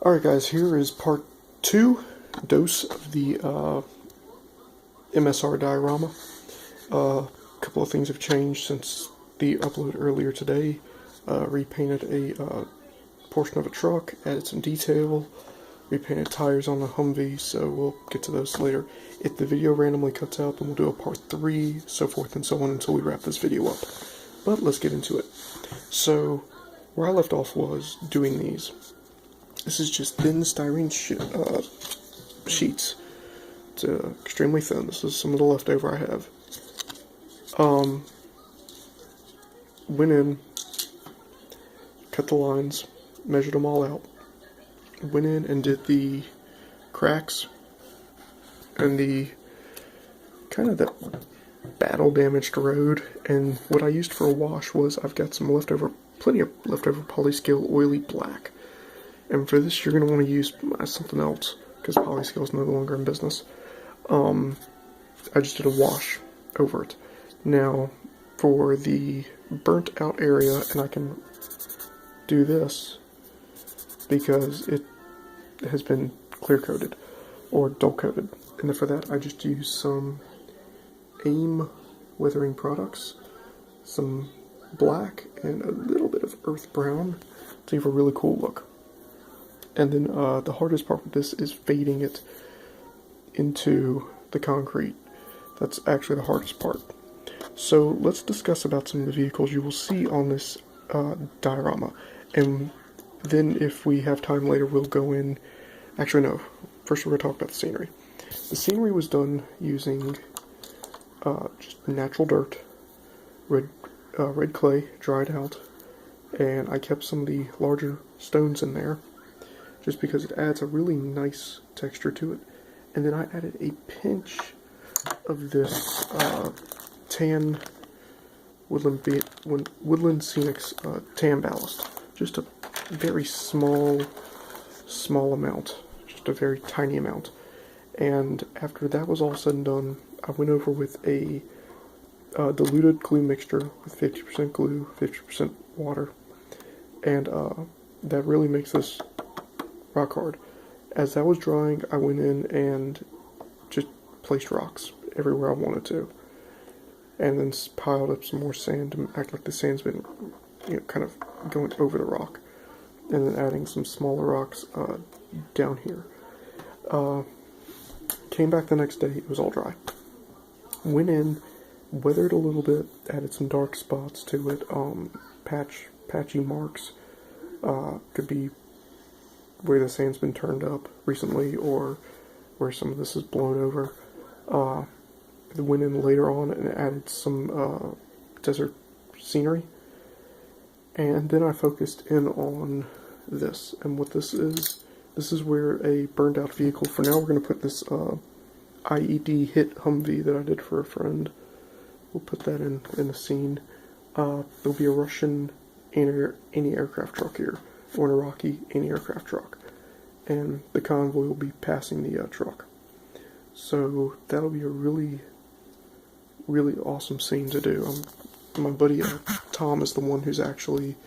Alright guys, here is part 2 dose of the MSR diorama. A couple of things have changed since the upload earlier today. Repainted a portion of a truck, added some detail, repainted tires on the Humvee, so we'll get to those later. If the video randomly cuts out, then we'll do a part 3, so forth and so on until we wrap this video up. But let's get into it. So, where I left off was doing these. This is just thin styrene sheets. It's extremely thin. This is some of the leftover I have. Went in, cut the lines, measured them all out. Went in and did the cracks and the kind of the battle damaged road. And what I used for a wash was I've got some plenty of leftover Polyscale oily black. And for this, you're going to want to use something else, because Polyscale is no longer in business. I just did a wash over it. Now, for the burnt out area, and I can do this, because it has been clear coated, or dull coated. And then for that, I just use some AIM weathering products, some black, and a little bit of earth brown to give a really cool look. And then the hardest part with this is fading it into the concrete. That's actually the hardest part. So let's discuss about some of the vehicles you will see on this diorama. And then if we have time later, we'll go in... Actually, no. First we're going to talk about the scenery. The scenery was done using just natural dirt, red clay, dried out, and I kept some of the larger stones in there, just because it adds a really nice texture to it. And then I added a pinch of this tan Woodland Scenics tan ballast. Just a very small amount. Just a very tiny amount. And after that was all said and done, I went over with a diluted glue mixture with 50% glue, 50% water. And that really makes this rock hard. As that was drying, I went in and just placed rocks everywhere I wanted to, and then piled up some more sand to act like the sand's been, kind of going over the rock, and then adding some smaller rocks down here. Came back the next day, it was all dry. Went in, weathered a little bit, added some dark spots to it, patchy marks. Could be where the sand's been turned up recently, or where some of this is blown over. Went in later on and added some desert scenery, and then I focused in on this. And what this is where a burned out vehicle, for now we're going to put this IED hit Humvee that I did for a friend. We'll put that in the scene. There'll be a Russian anti-aircraft truck here, or an Iraqi anti-aircraft truck, and the convoy will be passing the truck. So that'll be a really, really awesome scene to do. My buddy Tom is the one who's actually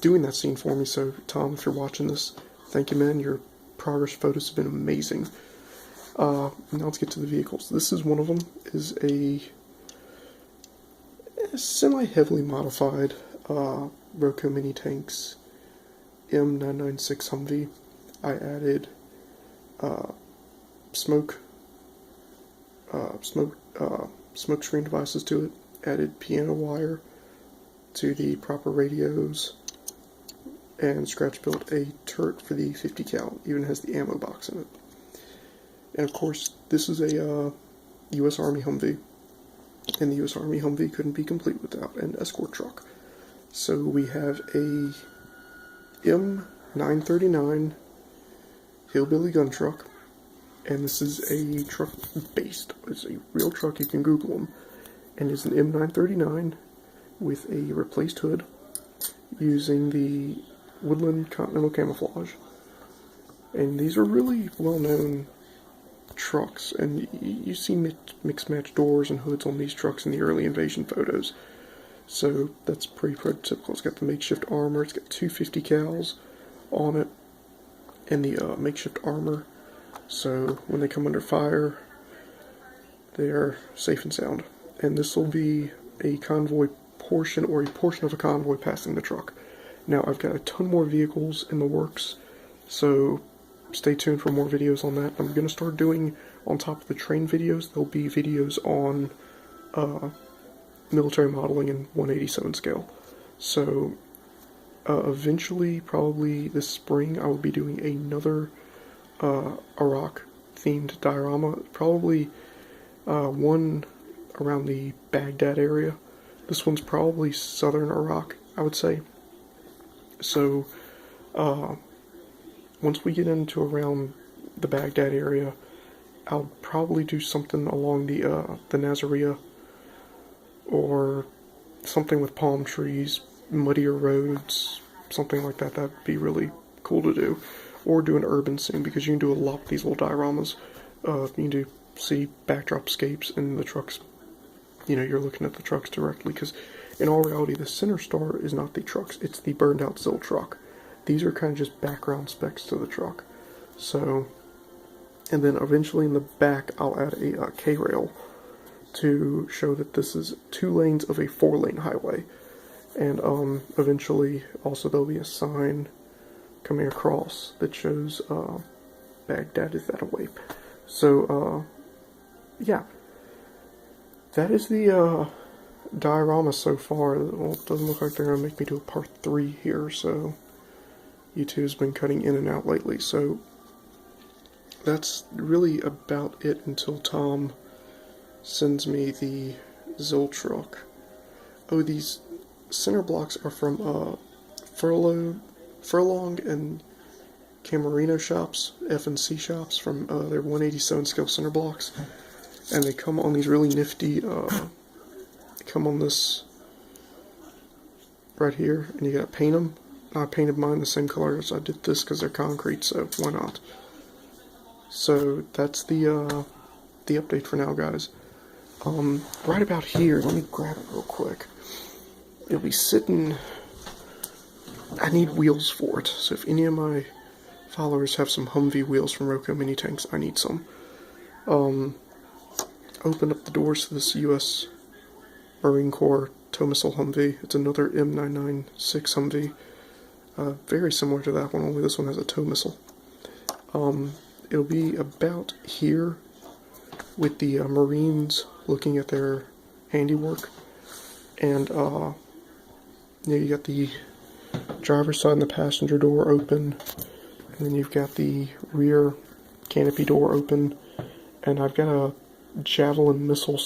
doing that scene for me, so Tom, if you're watching this, thank you, man. Your progress photos have been amazing. Now let's get to the vehicles. This is one of them, is a semi-heavily modified Roco Mini Tanks M996 Humvee. I added smoke screen devices to it, added piano wire to the proper radios, and scratch built a turret for the 50 cal. Even has the ammo box in it. And of course, this is a U.S. Army Humvee, and the U.S. Army Humvee couldn't be complete without an escort truck. So we have a M939 hillbilly gun truck, and this is a truck it's a real truck, you can Google them, and it's an M939 with a replaced hood using the Woodland Continental Camouflage. And these are really well-known trucks, and you see mixed match doors and hoods on these trucks in the early invasion photos. So that's pretty prototypical. It's got the makeshift armor, it's got 250 cals on it, and the makeshift armor, so when they come under fire, they are safe and sound. And this will be a convoy portion, or a portion of a convoy passing the truck. Now, I've got a ton more vehicles in the works, so stay tuned for more videos on that. I'm going to start doing, on top of the train videos, there'll be videos on military modeling in 187 scale. So eventually, probably this spring, I will be doing another Iraq-themed diorama, probably one around the Baghdad area. This one's probably southern Iraq, I would say. So, once we get into around the Baghdad area, I'll probably do something along the Nasiriyah, or something with palm trees, muddier roads, something like that. That'd be really cool to do. Or do an urban scene, because you can do a lot of these little dioramas. You can do see backdropscapes in the trucks. You know, you're looking at the trucks directly, because in all reality, the center star is not the trucks, it's the burned out Zil truck. These are kind of just background specs to the truck. So, and then eventually in the back, I'll add a K-rail to show that this is 2 lanes of a 4-lane highway. And eventually, also there'll be a sign coming across that shows Baghdad is that away. So, yeah. That is the diorama so far. Well, it doesn't look like they're going to make me do a part 3 here, so YouTube's been cutting in and out lately. So that's really about it until Tom sends me the Zil truck. Oh, these center blocks are from Furlong and Camerino shops, F&C shops, from their 187 scale center blocks. And they come on these really nifty, come on this right here, and you gotta paint them. I painted mine the same color as I did this because they're concrete, so why not? So that's the update for now, guys. Right about here, let me grab it real quick. It'll be sitting. I need wheels for it, so if any of my followers have some Humvee wheels from Roco Mini Tanks, I need some. Open up the doors to this U.S. Marine Corps tow missile Humvee. It's another M996 Humvee. Very similar to that one, only this one has a tow missile. It'll be about here with the Marines looking at their handiwork. And yeah, you got the driver's side and the passenger door open. And then you've got the rear canopy door open. And I've got a javelin missile